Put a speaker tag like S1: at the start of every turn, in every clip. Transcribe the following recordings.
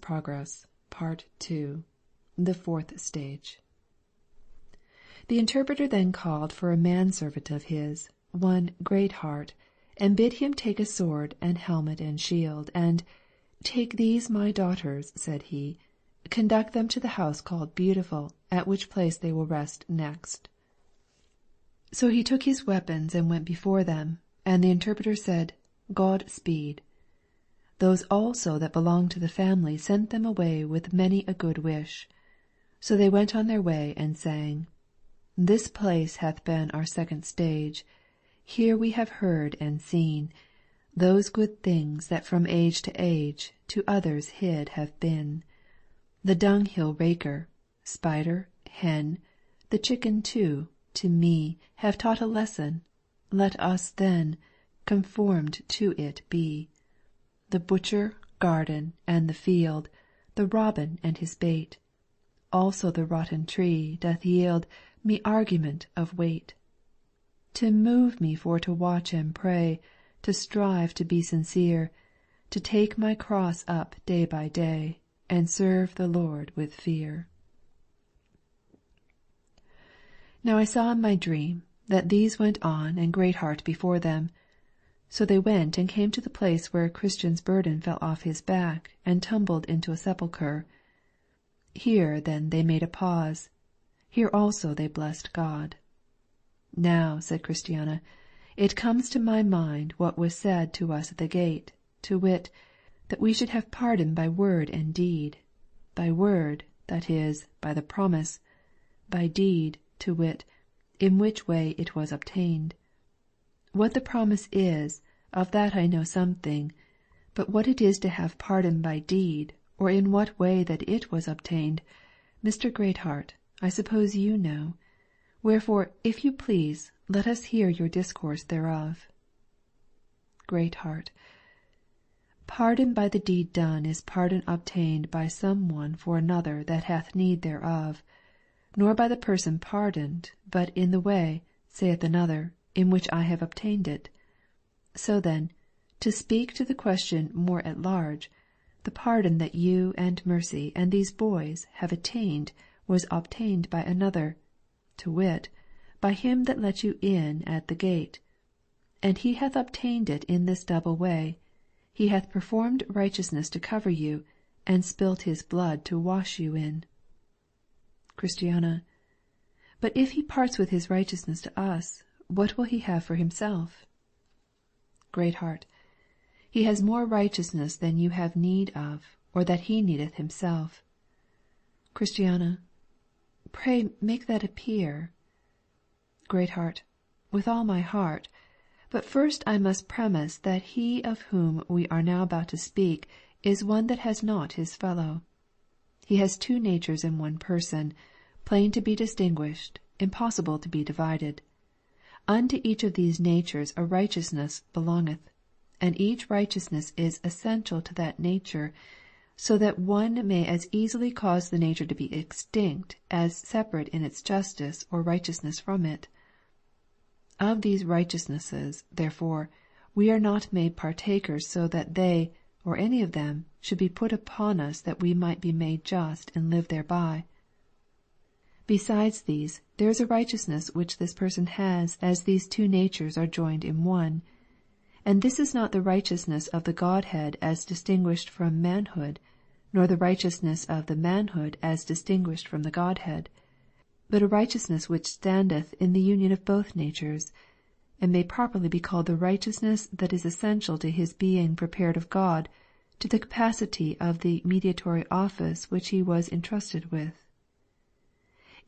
S1: sProgress, Part 2, the fourth stage. The interpreter then called for a manservant of his, one Greatheart, and bid him take a sword and helmet and shield, and, "Take these my daughters," said he, "conduct them to the house called Beautiful, at which place they will rest next." So he took his weapons and went before them, and the interpreter said, "God speed." Those also that belonged to the family sent them away with many a good wish. So they went on their way and sang, "This place hath been our second stage. Here we have heard and seen those good things that from age to others hid have been. The dunghill raker, spider, hen, the chicken too, to me have taught a lesson. Let us then conformed to it be. The butcher, garden, and the field, the robin and his bait. Also the rotten tree doth yield me argument of weight. To move me for to watch and pray, to strive to be sincere, to take my cross up day by day, and serve the Lord with fear." Now I saw in my dream that these went on and Greatheart before them. So they went and came to the place where a Christian's burden fell off his back and tumbled into a sepulchre. Here then they made a pause. Here also they blessed God. "Now," said Christiana, "it comes to my mind what was said to us at the gate, to wit, that we should have pardon by word and deed. By word, that is, by the promise; by deed, to wit, in which way it was obtained. What the promise is, of that I know something, but what it is to have pardon by deed, or in what way that it was obtained, Mr. Greatheart, I suppose you know. Wherefore, if you please, let us hear your discourse thereof." Greatheart: "Pardon by the deed done is pardon obtained by some one for another that hath need thereof, nor by the person pardoned, but in the way, saith another, in which I have obtained it. So then, to speak to the question more at large, the pardon that you and Mercy and these boys have attained was obtained by another, to wit, by him that let you in at the gate. And he hath obtained it in this double way. He hath performed righteousness to cover you, and spilt his blood to wash you in." Christiana: "But if he parts with his righteousness to us, what will he have for himself?" Greatheart: "He has more righteousness than you have need of, or that he needeth himself." Christiana: "Pray make that appear." Greatheart: "With all my heart. But first I must premise that he of whom we are now about to speak is one that has not his fellow. He has two natures in one person, plain to be distinguished, impossible to be divided. Unto each of these natures a righteousness belongeth, and each righteousness is essential to that nature, so that one may as easily cause the nature to be extinct as separate in its justice or righteousness from it. Of these righteousnesses, therefore, we are not made partakers so that they, or any of them, should be put upon us that we might be made just and live thereby. Besides these, there is a righteousness which this person has as these two natures are joined in one. And this is not the righteousness of the Godhead as distinguished from manhood, nor the righteousness of the manhood as distinguished from the Godhead, but a righteousness which standeth in the union of both natures, and may properly be called the righteousness that is essential to his being prepared of God to the capacity of the mediatory office which he was entrusted with.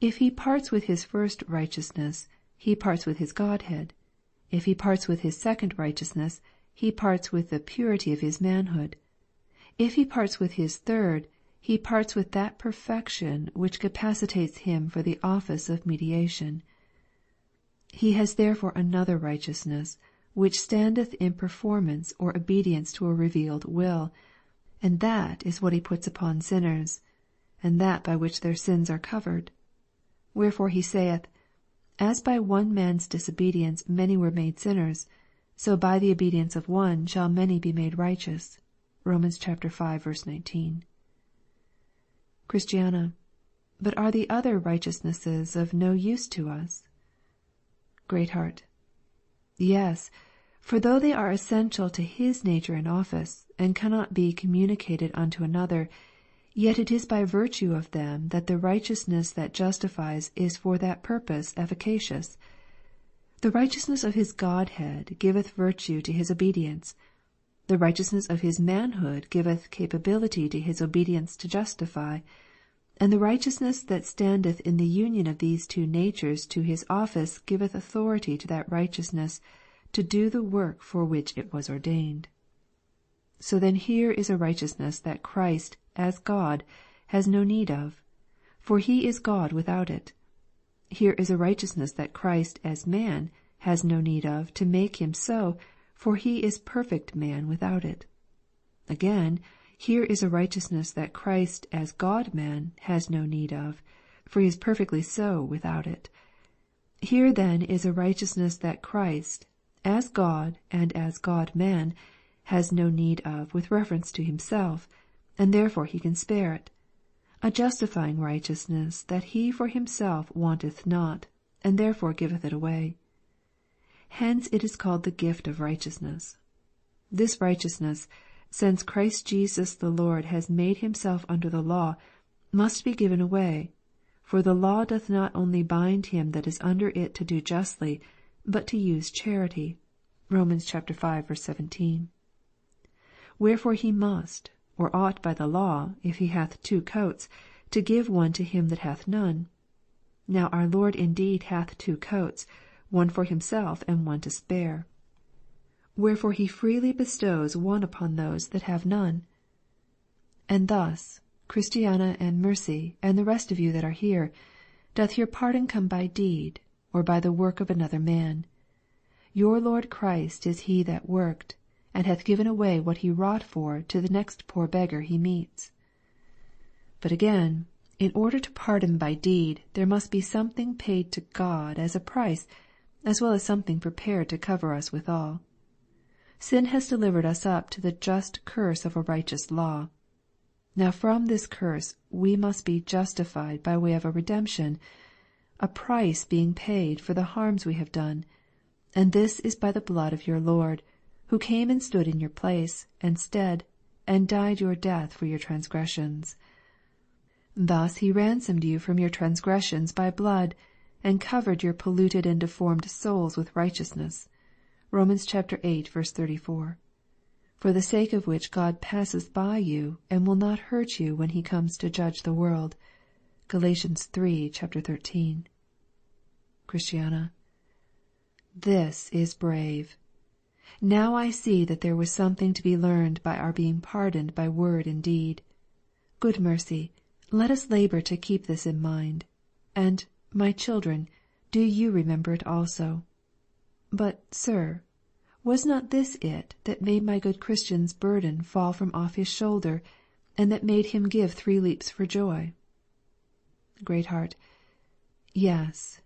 S1: If he parts with his first righteousness, he parts with his Godhead. If he parts with his second righteousness, he parts with the purity of his manhood. If he parts with his third, he parts with that perfection which capacitates him for the office of mediation. He has therefore another righteousness, which standeth in performance or obedience to a revealed will, and that is what he puts upon sinners, and that by which their sins are covered. Wherefore he saith, As by one man's disobedience many were made sinners, so by the obedience of one shall many be made righteous. Romans chapter 5, verse 19. Christiana: But are the other righteousnesses of no use to us? Greatheart: Yes, for though they are essential to his nature and office, and cannot be communicated unto another, yet it is by virtue of them that the righteousness that justifies is for that purpose efficacious. The righteousness of his Godhead giveth virtue to his obedience. The righteousness of his manhood giveth capability to his obedience to justify. And the righteousness that standeth in the union of these two natures to his office giveth authority to that righteousness to do the work for which it was ordained. So then here is a righteousness that Christ, as God, has no need of, for he is God without it. Here is a righteousness that Christ, as man, has no need of to make him so, for he is perfect man without it. Again, here is a righteousness that Christ, as God-man, has no need of, for he is perfectly so without it. Here then is a righteousness that Christ, as God and as God-man, has no need of with reference to himself, and therefore he can spare it. A justifying righteousness that he for himself wanteth not, and therefore giveth it away. Hence it is called the gift of righteousness. This righteousness, since Christ Jesus the Lord has made himself under the law, must be given away, for the law doth not only bind him that is under it to do justly, but to use charity. Romans chapter 5, verse 17. Wherefore he must, or ought by the law, if he hath 2 coats, to give one to him that hath none. Now our Lord indeed hath 2 coats, one for himself and one to spare. Wherefore he freely bestows one upon those that have none. And thus, Christiana and Mercy, and the rest of you that are here, doth your pardon come by deed, or by the work of another man? Your Lord Christ is he that worked, and hath given away what he wrought for to the next poor beggar he meets. But again, in order to pardon by deed, there must be something paid to God as a price, as well as something prepared to cover us withal. Sin has delivered us up to the just curse of a righteous law. Now from this curse we must be justified by way of a redemption, a price being paid for the harms we have done, and this is by the blood of your Lord, who came and stood in your place and stead, and died your death for your transgressions. Thus he ransomed you from your transgressions by blood, and covered your polluted and deformed souls with righteousness. Romans chapter 8, verse 34. For the sake of which God passes by you, and will not hurt you when he comes to judge the world. Galatians 3, chapter 13. Christiana: This is brave. Now I see that there was something to be learned by our being pardoned by word and deed. Good Mercy, let us labor to keep this in mind. And, my children, do you remember it also. But, sir, was not this it that made my good Christian's burden fall from off his shoulder, and that made him give 3 leaps for joy? Greatheart: Yes,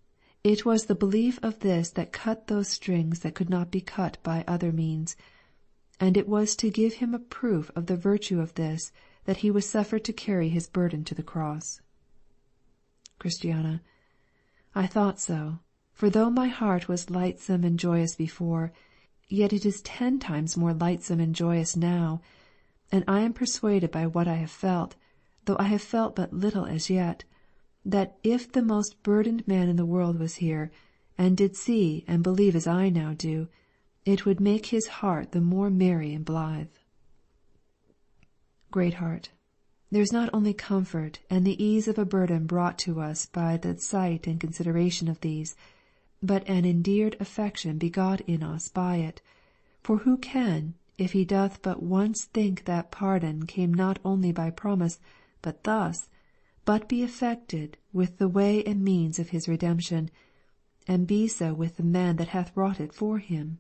S1: it was the belief of this that cut those strings that could not be cut by other means, and it was to give him a proof of the virtue of this that he was suffered to carry his burden to the cross. Christiana: I thought so, for though my heart was lightsome and joyous before, yet it is 10 times more lightsome and joyous now, and I am persuaded by what I have felt, though I have felt but little as yet, that if the most burdened man in the world was here, and did see and believe as I now do, it would make his heart the more merry and blithe. Greatheart: there is not only comfort and the ease of a burden brought to us by the sight and consideration of these, but an endeared affection begot in us by it. For who can, if he doth but once think that pardon came not only by promise, but thus, but be effected with the way and means of his redemption, and be so with the man that hath wrought it for him?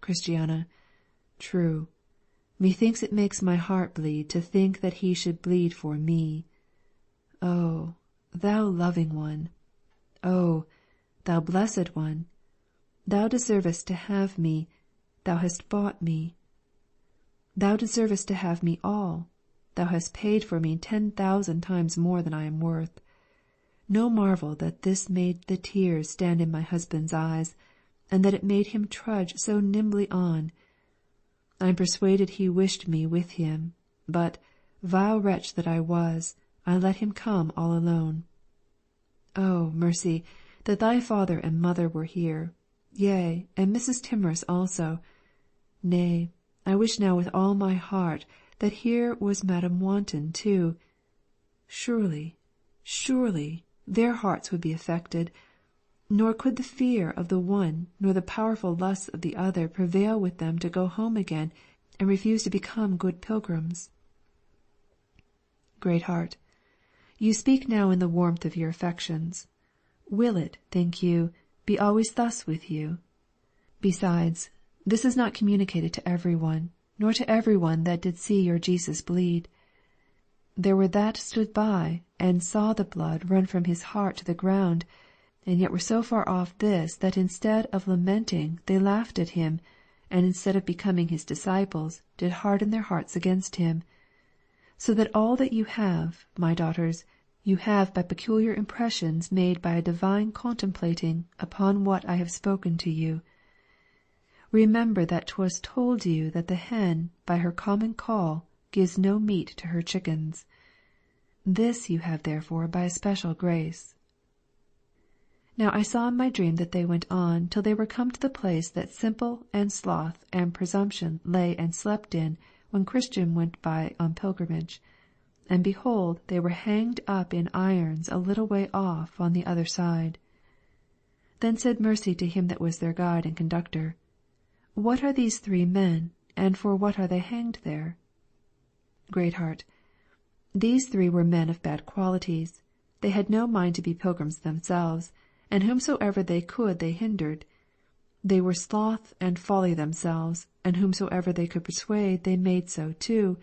S1: Christiana: True. Methinks it makes my heart bleed to think that he should bleed for me. Oh, thou loving one! Oh, thou blessed one! Thou deservest to have me, thou hast bought me. Thou deservest to have me all, Thou hast paid for me 10,000 times more than I am worth. No marvel that this made the tears stand in my husband's eyes, and that it made him trudge so nimbly on. I am persuaded he wished me with him, but, vile wretch that I was, I let him come all alone. Oh, mercy, that thy father and mother were here, yea, and Mrs. Timorous also. Nay, I wish now with all my heart that here was Madam Wanton too. Surely, surely, their hearts would be affected, nor could the fear of the one nor the powerful lusts of the other prevail with them to go home again and refuse to become good pilgrims. Greatheart, you speak now in the warmth of your affections. Will it, think you, be always thus with you? Besides, this is not communicated to every one, nor to every one that did see your Jesus bleed. There were that stood by, and saw the blood run from his heart to the ground, and yet were so far off this that instead of lamenting they laughed at him, and instead of becoming his disciples did harden their hearts against him. So that all that you have, my daughters, you have by peculiar impressions made by a divine contemplating upon what I have spoken to you. Remember that 'twas told you that the hen by her common call gives no meat to her chickens. This you have therefore by a special grace. Now I saw in my dream that they went on till they were come to the place that simple and sloth and presumption lay and slept in when Christian went by on pilgrimage. And behold, they were hanged up in irons a little way off on the other side. Then said Mercy to him that was their guide and conductor, What are these 3 men, and for what are they hanged there? Greatheart, these 3 were men of bad qualities. They had no mind to be pilgrims themselves, and whomsoever they could they hindered. They were sloth and folly themselves, and whomsoever they could persuade they made so too,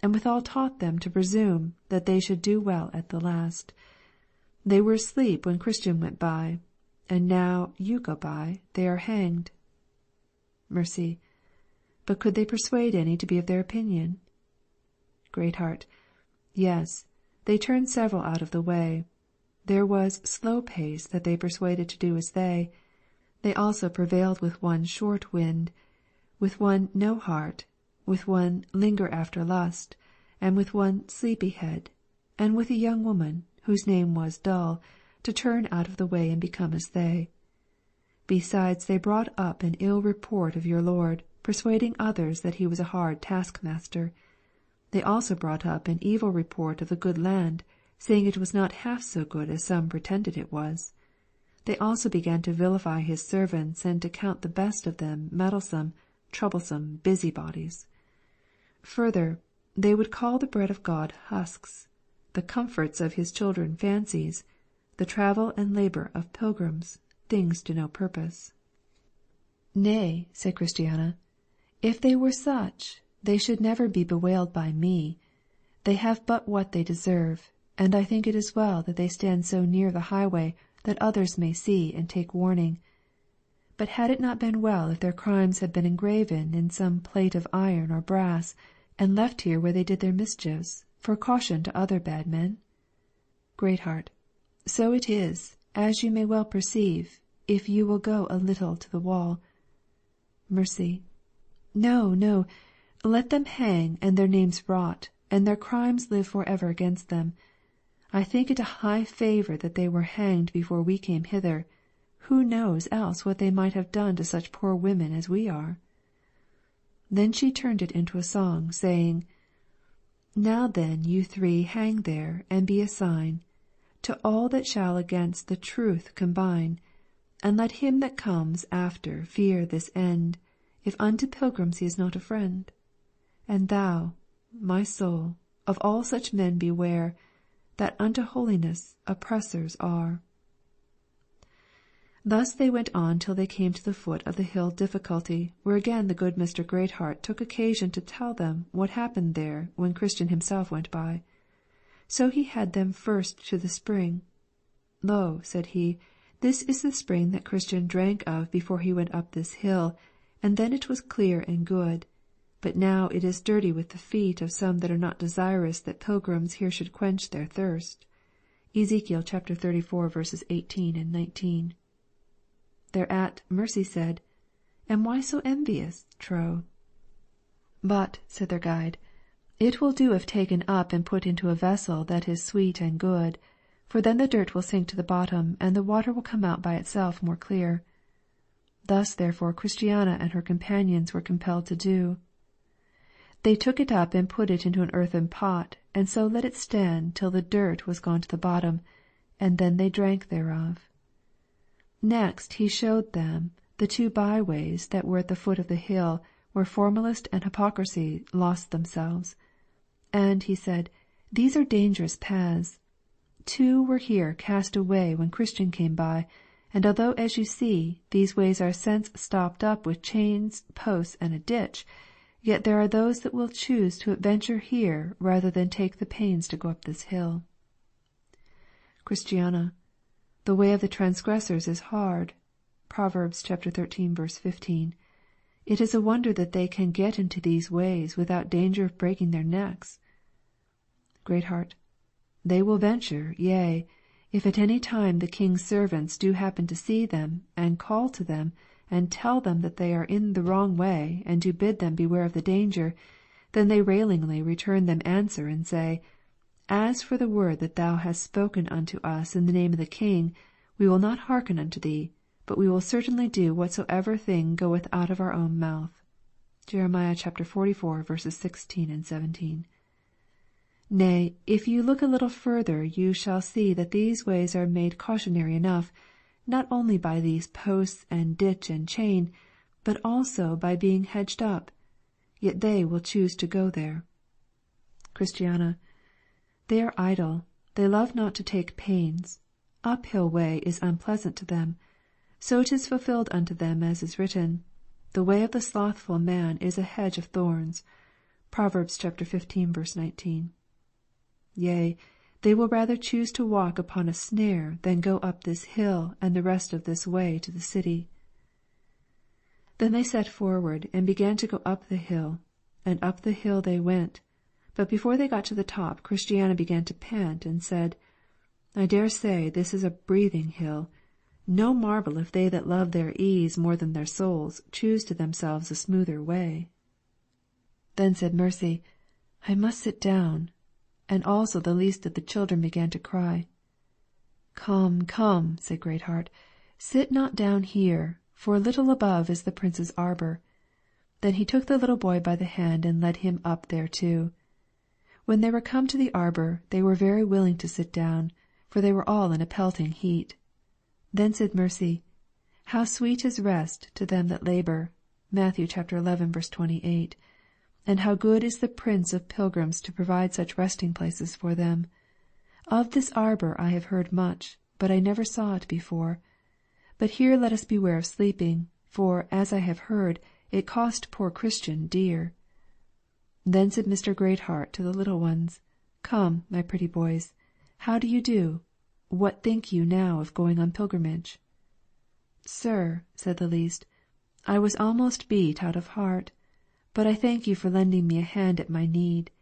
S1: and withal taught them to presume that they should do well at the last. They were asleep when Christian went by, and now you go by, they are hanged. Mercy, but could they persuade any to be of their opinion? Greatheart, yes, they turned several out of the way. There was Slow Pace that they persuaded to do as they. They also prevailed with one Short Wind, with one No Heart, with one Linger after Lust, and with one Sleepy Head, and with a young woman, whose name was Dull, to turn out of the way and become as they. Besides, they brought up an ill report of your Lord, persuading others that he was a hard taskmaster. They also brought up an evil report of the good land, saying it was not half so good as some pretended it was. They also began to vilify his servants and to count the best of them meddlesome, troublesome busybodies. Further, they would call the bread of God husks, the comforts of his children fancies, the travel and labour of pilgrims things to no purpose. Nay, said Christiana, if they were such, they should never be bewailed by me. They have but what they deserve, and I think it is well that they stand so near the highway that others may see and take warning. But had it not been well if their crimes had been engraven in some plate of iron or brass, and left here where they did their mischiefs, for caution to other bad men? Greatheart, so it is, as you may well perceive, if you will go a little to the wall. Mercy, no, no, let them hang and their names rot, and their crimes live for ever against them. I think it a high favour that they were hanged before we came hither. Who knows else what they might have done to such poor women as we are? Then she turned it into a song, saying, Now then you 3 hang there, and be a sign to all that shall against the truth combine, and let him that comes after fear this end, if unto pilgrims he is not a friend. And thou, my soul, of all such men beware, that unto holiness oppressors are. Thus they went on till they came to the foot of the hill Difficulty, where again the good Mr. Greatheart took occasion to tell them what happened there when Christian himself went by. So he had them first to the spring. Lo, said he, this is the spring that Christian drank of before he went up this hill, and then it was clear and good. but now it is dirty with the feet of some that are not desirous that pilgrims here should quench their thirst. Ezekiel chapter 34, verses 18 and 19. Thereat Mercy said, And why so envious, troth? But, said their guide, it will do if taken up and put into a vessel that is sweet and good, for then the dirt will sink to the bottom, and the water will come out by itself more clear. Thus therefore Christiana and her companions were compelled to do. They took it up and put it into an earthen pot, and so let it stand till the dirt was gone to the bottom, and then they drank thereof. Next he showed them the 2 byways that were at the foot of the hill, where formalist and hypocrisy lost themselves. And, he said, these are dangerous paths. 2 were here cast away when Christian came by, and although, as you see, these ways are since stopped up with chains, posts, and a ditch, yet there are those that will choose to adventure here rather than take the pains to go up this hill. Christiana. The way of the transgressors is hard. Proverbs chapter 13, verse 15. It is a wonder that they can get into these ways without danger of breaking their necks. Greatheart. They will venture, yea, if at any time the king's servants do happen to see them, and call to them, and tell them that they are in the wrong way, and do bid them beware of the danger, then they railingly return them answer, and say, As for the word that thou hast spoken unto us in the name of the king, we will not hearken unto thee, but we will certainly do whatsoever thing goeth out of our own mouth. Jeremiah chapter 44, verses 16 and 17. Nay, if you look a little further, you shall see that these ways are made cautionary enough, not only by these posts and ditch and chain, but also by being hedged up. Yet they will choose to go there. Christiana. They are idle. They love not to take pains. Uphill way is unpleasant to them. So it is fulfilled unto them as is written, The way of the slothful man is a hedge of thorns. Proverbs chapter 15, verse 19. Yea, they will rather choose to walk upon a snare than go up this hill and the rest of this way to the city. Then they set forward and began to go up the hill, and up the hill they went. But before they got to the top, Christiana began to pant, and said, I dare say this is a breathing hill. No marvel if they that love their ease more than their souls choose to themselves a smoother way. Then said Mercy, I must sit down. And also the least of the children began to cry. Come, come, said Greatheart, sit not down here, for a little above is the prince's arbour. Then he took the little boy by the hand and led him up thereto. When they were come to the arbour, they were very willing to sit down, for they were all in a pelting heat. Then said Mercy, How sweet is rest to them that labour. Matthew chapter 11, verse 28. And how good is the Prince of Pilgrims to provide such resting places for them. Of this arbour I have heard much, but I never saw it before. But here let us beware of sleeping, for, as I have heard, it cost poor Christian dear. Then said Mr. Greatheart to the little ones, Come, my pretty boys, how do you do? What think you now of going on pilgrimage? Sir, said the least, I was almost beat out of heart. But I thank you for lending me a hand at my need.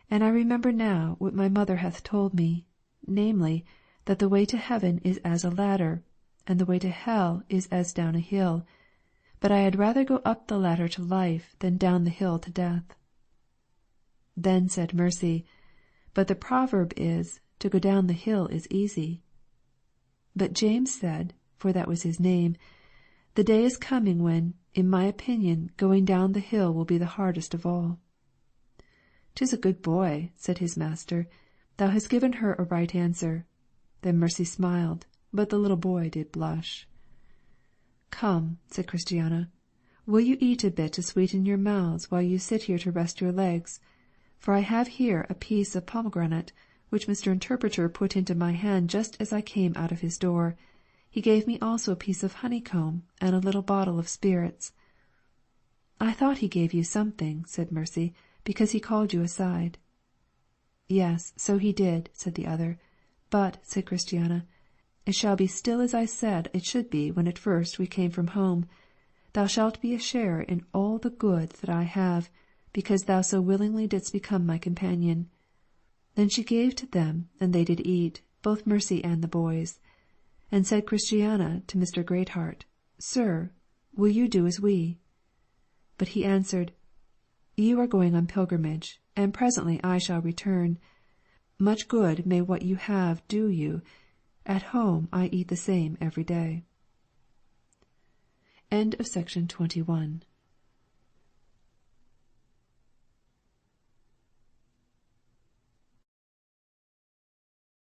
S1: And I remember now what my mother hath told me, namely, that the way to heaven is as a ladder, and the way to hell is as down a hill. But I had rather go up the ladder to life than down the hill to death. Then said Mercy, But the proverb is, to go down the hill is easy. But James said, for that was his name, The day is coming when, in my opinion, going down the hill will be the hardest of all. 'Tis a good boy, said his master. Thou hast given her a right answer. Then Mercy smiled, but the little boy did blush. Come, said Christiana, will you eat a bit to sweeten your mouths while you sit here to rest your legs? For I have here a piece of pomegranate, which Mr. Interpreter put into my hand just as I came out of his door. He gave me also a piece of honeycomb and a little bottle of spirits. I thought he gave you something, said Mercy, because he called you aside. Yes, so he did, said the other. But, said Christiana, it shall be still as I said it should be when at first we came from home. Thou shalt be a sharer in all the good that I have, because thou so willingly didst become my companion. Then she gave to them, and they did eat, both Mercy and the boys. And said Christiana to Mr. Greatheart, Sir, will you do as we? But he answered, You are going on pilgrimage, and presently I shall return. Much good may what you have do you. At home I eat the same every day. End of section 21.